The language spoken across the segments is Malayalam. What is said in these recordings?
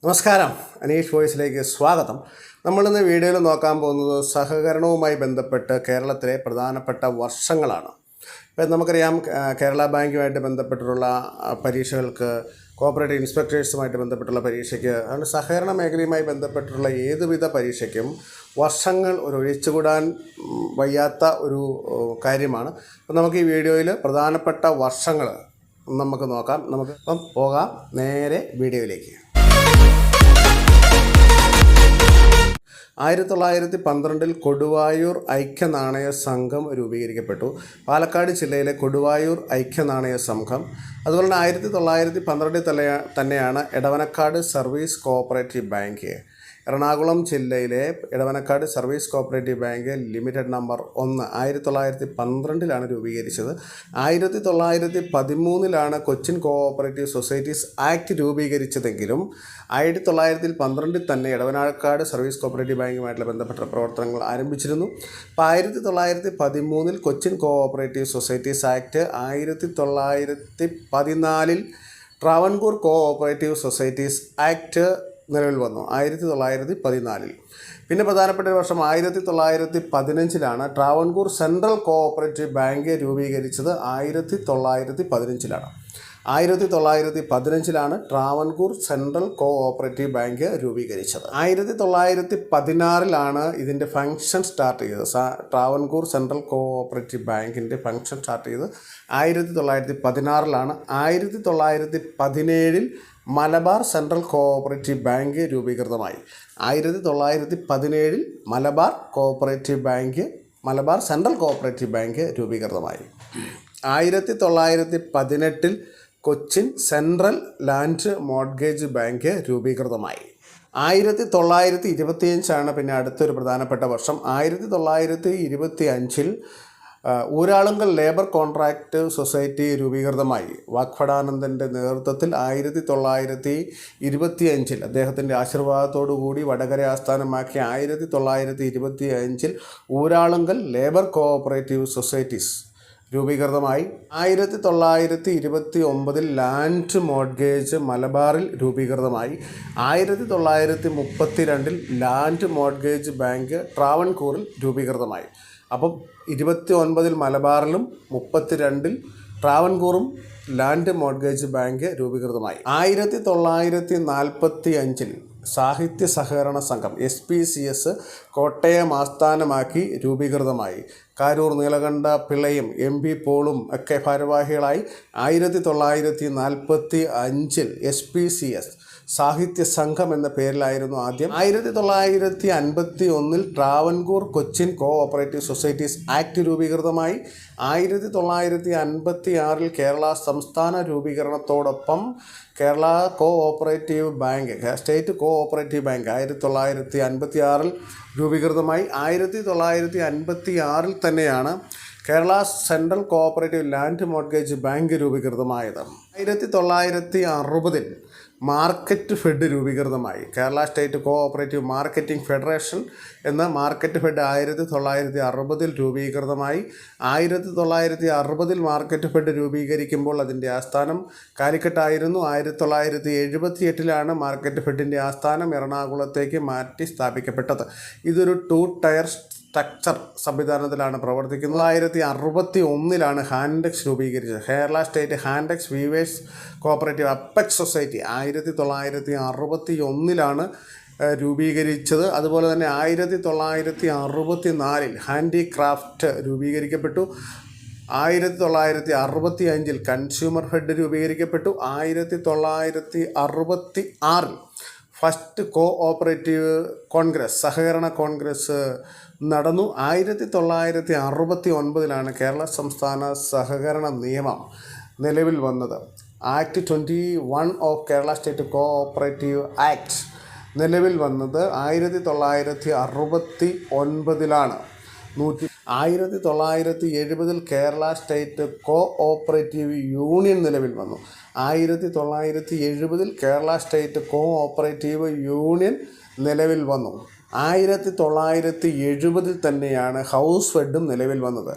നമസ്കാരം, അനീഷ് വോയിസിലേക്ക് സ്വാഗതം. നമ്മളിന്ന് വീഡിയോയിൽ നോക്കാൻ പോകുന്നത് സഹകരണവുമായി ബന്ധപ്പെട്ട് കേരളത്തിലെ പ്രധാനപ്പെട്ട വർഷങ്ങളാണ്. ഇപ്പം നമുക്കറിയാം, കേരള ബാങ്കുമായിട്ട് ബന്ധപ്പെട്ടിട്ടുള്ള പരീക്ഷകൾക്ക്, കോഓപ്പറേറ്റീവ് ഇൻസ്പെക്ടേഴ്സുമായിട്ട് ബന്ധപ്പെട്ടുള്ള പരീക്ഷയ്ക്ക്, അതുകൊണ്ട് സഹകരണ മേഖലയുമായി ബന്ധപ്പെട്ടിട്ടുള്ള ഏതുവിധ പരീക്ഷയ്ക്കും വർഷങ്ങൾ ഒരു ഒഴിച്ചുകൂടാൻ വയ്യാത്ത ഒരു കാര്യമാണ്. അപ്പം നമുക്ക് ഈ വീഡിയോയിൽ പ്രധാനപ്പെട്ട വർഷങ്ങൾ നമുക്ക് നോക്കാം. ഇപ്പം പോകാം നേരെ വീഡിയോയിലേക്ക്. 1912 കൊടുവായൂർ ഐക്യനാണയ സംഘം രൂപീകരിക്കപ്പെട്ടു. പാലക്കാട് ജില്ലയിലെ കൊടുവായൂർ ഐക്യനാണയ സംഘം. അതുപോലെ തന്നെ 1912 തന്നെയാണ് Edavanakkad service cooperative bank. Ernakulam ജില്ലയിലെ Edavanakkad service cooperative bank limited number 1 1912 രൂപീകരിച്ചത്. 1913 കൊച്ചിൻ കോഓപ്പറേറ്റീവ് സൊസൈറ്റീസ് ആക്ട് രൂപീകരിച്ചതെങ്കിലും 1912 തന്നെ എടവനക്കാട് സർവീസ് കോഓപ്പറേറ്റീവ് ബാങ്കുമായിട്ടുള്ള ബന്ധപ്പെട്ട പ്രവർത്തനങ്ങൾ ആരംഭിച്ചിരുന്നു. അപ്പോൾ 1913 Cochin cooperative societies act, 1914 Travancore cooperative societies act നിലവിൽ വന്നു 1914. പിന്നെ പ്രധാനപ്പെട്ട ഒരു വർഷം 1915 ട്രാവൻകൂർ സെൻട്രൽ കോഓപ്പറേറ്റീവ് ബാങ്ക് രൂപീകരിച്ചത്. 1915 1915 ട്രാവൻകൂർ സെൻട്രൽ കോഓപ്പറേറ്റീവ് ബാങ്ക് രൂപീകരിച്ചത്. 1916 ഇതിൻ്റെ ഫംഗ്ഷൻ സ്റ്റാർട്ട് ചെയ്തത്. ട്രാവൻകൂർ സെൻട്രൽ കോഓപ്പറേറ്റീവ് ബാങ്കിൻ്റെ ഫംഗ്ഷൻ സ്റ്റാർട്ട് ചെയ്തത് 1916. 1917 മലബാർ സെൻട്രൽ കോഓപ്പറേറ്റീവ് ബാങ്ക് രൂപീകൃതമായി. 1917 മലബാർ സെൻട്രൽ കോഓപ്പറേറ്റീവ് ബാങ്ക് രൂപീകൃതമായി. 1918 Cochin central land mortgage bank രൂപീകൃതമായി. 1925 പിന്നെ അടുത്തൊരു പ്രധാനപ്പെട്ട വർഷം. 1925 ഊരാളുങ്കൽ ലേബർ കോൺട്രാക്റ്റ് സൊസൈറ്റി രൂപീകൃതമായി. വാഗ്ഭടാനന്ദൻ്റെ നേതൃത്വത്തിൽ 1925 അദ്ദേഹത്തിൻ്റെ ആശീർവാദത്തോടുകൂടി വടകര ആസ്ഥാനമാക്കി 1925 ഊരാളുങ്കൽ ലേബർ കോഓപ്പറേറ്റീവ് സൊസൈറ്റീസ് രൂപീകൃതമായി. 1929 ലാൻഡ് മോർട്ട്ഗേജ് മലബാറിൽ രൂപീകൃതമായി. 1932 ലാൻഡ് മോർട്ട്ഗേജ് ബാങ്ക് ട്രാവൻകൂറിൽ രൂപീകൃതമായി. അപ്പം 29 മലബാറിലും 32 ട്രാവൻകൂറും ലാൻഡ് മോർട്ട്ഗേജ് ബാങ്ക് രൂപീകൃതമായി. 1945 സാഹിത്യ സഹകരണ സംഘം SPCS കോട്ടയം ആസ്ഥാനമാക്കി രൂപീകൃതമായി. കാരൂർ നീലകണ്ഠ പിള്ളയും MP പോളും ഒക്കെ ഭാരവാഹികളായി. 1945 SPCS സാഹിത്യ സംഘം എന്ന പേരിലായിരുന്നു ആദ്യം. 1951 Travancore Cochin cooperative societies act രൂപീകൃതമായി. 1956 കേരള സംസ്ഥാന രൂപീകരണത്തോടൊപ്പം Kerala cooperative bank, state cooperative bank 1956 രൂപീകൃതമായി. 1956 തന്നെയാണ് Kerala central cooperative land mortgage bank രൂപീകൃതമായത്. 1960 മാർക്കറ്റ് ഫെഡ് രൂപീകൃതമായി. Kerala state cooperative marketing federation എന്ന മാർക്കറ്റ് ഫെഡ് 1960 രൂപീകൃതമായി. 1960 മാർക്കറ്റ് ഫെഡ് രൂപീകരിക്കുമ്പോൾ അതിൻ്റെ ആസ്ഥാനം കാലിക്കട്ടായിരുന്നു. 1978 മാർക്കറ്റ് ഫെഡിൻ്റെ ആസ്ഥാനം എറണാകുളത്തേക്ക് മാറ്റി സ്ഥാപിക്കപ്പെട്ടത്. ഇതൊരു 2 ടയർ സ്ട്രക്ചർ സംവിധാനത്തിലാണ് പ്രവർത്തിക്കുന്നത്. 1961 ഹാൻഡെക്സ് രൂപീകരിച്ചത്. Kerala state Hantex weavers cooperative apex society 1961 രൂപീകരിച്ചത്. അതുപോലെ തന്നെ 1964 ഹാൻഡിക്രാഫ്റ്റ് രൂപീകരിക്കപ്പെട്ടു. 1965 കൺസ്യൂമർ ഫെഡ് രൂപീകരിക്കപ്പെട്ടു. 1966 ഫസ്റ്റ് കോഓപ്പറേറ്റീവ് കോൺഗ്രസ്, സഹകരണ കോൺഗ്രസ് നടന്നു. 1969 കേരള സംസ്ഥാന സഹകരണ നിയമം നിലവിൽ വന്നത്. Act 21 of Kerala state cooperative act നിലവിൽ വന്നത് 1969. 1970 കേരള സ്റ്റേറ്റ് കോഓപ്പറേറ്റീവ് യൂണിയൻ നിലവിൽ വന്നു. 1970 കേരള സ്റ്റേറ്റ് കോഓപ്പറേറ്റീവ് യൂണിയൻ നിലവിൽ വന്നു. 1970 തന്നെയാണ് ഹൗസ് ഫെഡും നിലവിൽ വന്നത്.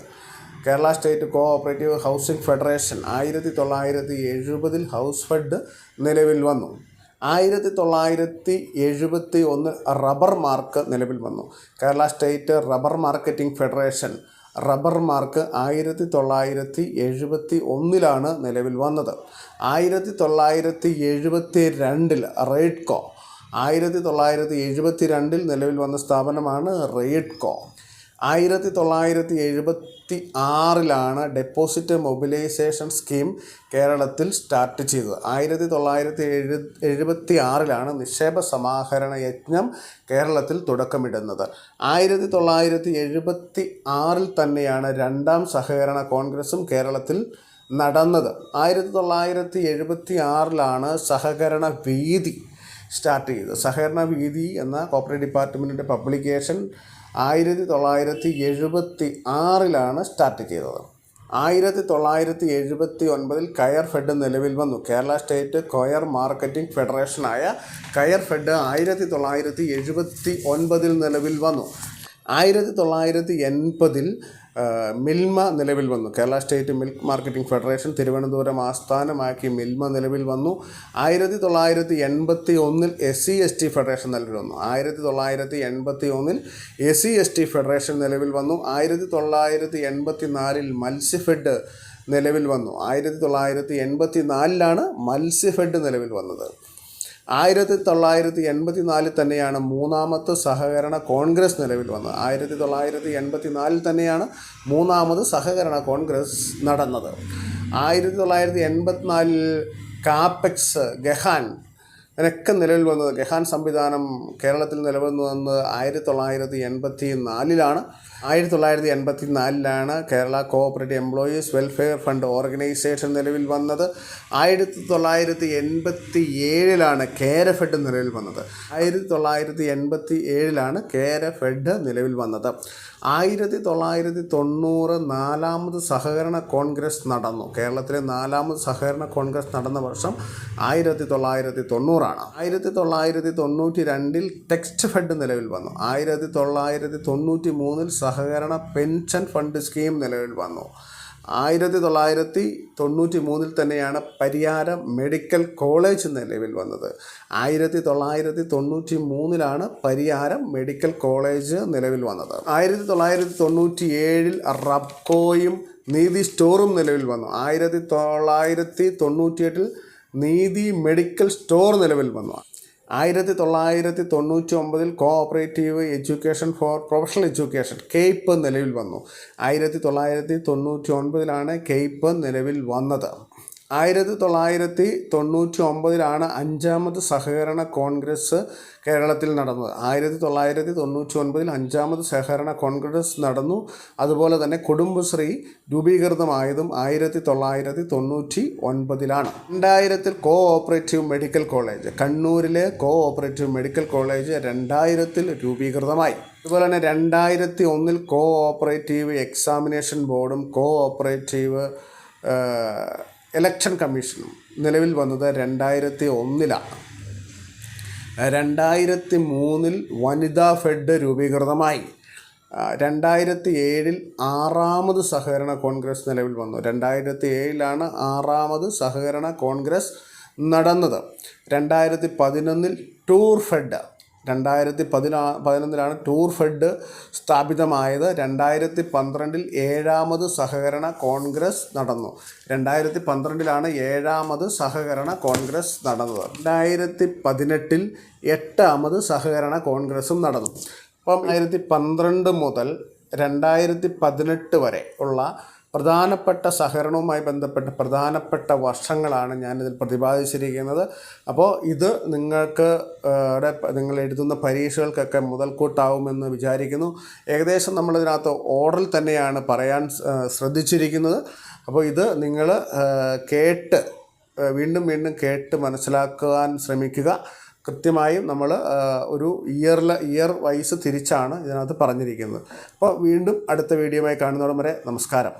Kerala state cooperative housing federation 1970 house fed നിലവിൽ വന്നു. 1971 റബ്ബർ മാർക്ക് നിലവിൽ വന്നു. Kerala state rubber marketing federation rubber mark 1971 നിലവിൽ വന്നത്. 1972 റെയ്ഡ്കോ 1972 നിലവിൽ വന്ന സ്ഥാപനമാണ് റെയ്ഡ്കോ. 1976 ഡെപ്പോസിറ്റ് മൊബിലൈസേഷൻ സ്കീം കേരളത്തിൽ സ്റ്റാർട്ട് ചെയ്തത്. 1976 നിക്ഷേപ സമാഹരണ യജ്ഞം കേരളത്തിൽ തുടക്കമിടുന്നത്. 1976 തന്നെയാണ് രണ്ടാം സഹകരണ കോൺഗ്രസും കേരളത്തിൽ നടന്നത്. 1976 സഹകരണ വീതി സ്റ്റാർട്ട് ചെയ്തത്. സഹകരണ വീതി എന്ന കോർപ്പറേറ്റ് ഡിപ്പാർട്ട്മെൻറ്റിൻ്റെ പബ്ലിക്കേഷൻ 1976 സ്റ്റാർട്ട് ചെയ്തത്. 1979 കയർ ഫെഡ് നിലവിൽ വന്നു. കേരള സ്റ്റേറ്റ് കൊയർ മാർക്കറ്റിംഗ് ഫെഡറേഷനായ കയർ ഫെഡ് 1979 നിലവിൽ വന്നു. 1980 മിൽമ നിലവിൽ വന്നു. Kerala state milk marketing federation Thiruvananthapuram ആസ്ഥാനമാക്കി മിൽമ നിലവിൽ വന്നു. 1981 SC/ST ഫെഡറേഷൻ നിലവിൽ വന്നു. 1981 SC/ST ഫെഡറേഷൻ നിലവിൽ വന്നു. 1984 മത്സ്യഫെഡ് നിലവിൽ വന്നു. 1984 മത്സ്യഫെഡ് നിലവിൽ വന്നത്. 1984 തന്നെയാണ് മൂന്നാമത്തെ സഹകരണ കോൺഗ്രസ് നിലവിൽ വന്നത്. 1984 തന്നെയാണ് മൂന്നാമത് സഹകരണ കോൺഗ്രസ് നടന്നത്. 1984 കാപ്പെക്സ്, ഗഹാൻ ഇതിനൊക്കെ നിലവിൽ വന്നത്. ഗഹാൻ സംവിധാനം കേരളത്തിൽ നിലവിൽ വന്നത് 1984 1984 Kerala cooperative employees welfare fund organisation നിലവിൽ വന്നത്. 1987 കേരഫെഡ് നിലവിൽ വന്നത്. 1987 കേരഫെഡ് നിലവിൽ വന്നത്. 1990 നാലാമത് സഹകരണ കോൺഗ്രസ് നടന്നു. കേരളത്തിലെ നാലാമത് സഹകരണ കോൺഗ്രസ് നടന്ന വർഷം 1990. 1992 ടെക്സ്റ്റ് ഫെഡ് നിലവിൽ വന്നു. 1993 സഹകരണ പെൻഷൻ ഫണ്ട് സ്കീം നിലവിൽ വന്നു. 1993 തന്നെയാണ് പരിയാരം മെഡിക്കൽ കോളേജ് നിലവിൽ വന്നത്. 1993 പരിയാരം മെഡിക്കൽ കോളേജ് നിലവിൽ വന്നത്. 1997 റബ്കോയും നീതി സ്റ്റോറും നിലവിൽ വന്നു. 1998 നീതി മെഡിക്കൽ സ്റ്റോർ നിലവിൽ വന്നു. 1999 cooperative education for professional education CAPE നിലവിൽ വന്നു. 1999 കെയ്പ് നിലവിൽ വന്നത്. 1999 അഞ്ചാമത് സഹകരണ കോൺഗ്രസ് കേരളത്തിൽ നടന്നത്. 1999 അഞ്ചാമത് സഹകരണ കോൺഗ്രസ് നടന്നു. അതുപോലെ തന്നെ കുടുംബശ്രീ രൂപീകൃതമായതും 1999. 2000 കോഓപ്പറേറ്റീവ് മെഡിക്കൽ കോളേജ് കണ്ണൂരിലെ കോഓപ്പറേറ്റീവ് മെഡിക്കൽ കോളേജ് 2000 രൂപീകൃതമായി. അതുപോലെ തന്നെ 2001 കോഓപ്പറേറ്റീവ് എക്സാമിനേഷൻ ബോർഡും കോഓപ്പറേറ്റീവ് ഇലക്ഷൻ കമ്മീഷനും നിലവിൽ വന്നത് 2001. 2003 വനിതാ ഫെഡ് രൂപീകൃതമായി. 2007 ആറാമത് സഹകരണ കോൺഗ്രസ് നിലവിൽ വന്നു. 2007 ആറാമത് സഹകരണ കോൺഗ്രസ് നടന്നത്. 2011 ടൂർ ഫെഡ് 2011 ടൂർ ഫെഡ് സ്ഥാപിതമായത്. 2012 ഏഴാമത് സഹകരണ കോൺഗ്രസ് നടന്നു. 2012 ഏഴാമത് സഹകരണ കോൺഗ്രസ് നടന്നത്. 2018 എട്ടാമത് സഹകരണ കോൺഗ്രസും നടന്നു. അപ്പം 2012 മുതൽ 2018 വരെ ഉള്ള പ്രധാനപ്പെട്ട സഹകരണവുമായി ബന്ധപ്പെട്ട പ്രധാനപ്പെട്ട വർഷങ്ങളാണ് ഞാനിതിൽ പ്രതിപാദിച്ചിരിക്കുന്നത്. അപ്പോൾ ഇത് നിങ്ങൾ എഴുതുന്ന പരീക്ഷകൾക്കൊക്കെ മുതൽക്കൂട്ടാവുമെന്ന് വിചാരിക്കുന്നു. ഏകദേശം നമ്മളിതിനകത്ത് ഓർഡറിൽ തന്നെയാണ് പറയാൻ ശ്രദ്ധിച്ചിരിക്കുന്നത്. അപ്പോൾ ഇത് നിങ്ങൾ വീണ്ടും കേട്ട് മനസ്സിലാക്കുവാൻ ശ്രമിക്കുക. കൃത്യമായും നമ്മൾ ഒരു ഇയർ വൈസ് തിരിച്ചാണ് ഇതിനകത്ത് പറഞ്ഞിരിക്കുന്നത്. അപ്പോൾ വീണ്ടും അടുത്ത വീഡിയോയുമായി കാണുന്നതോടെ വരെ നമസ്കാരം.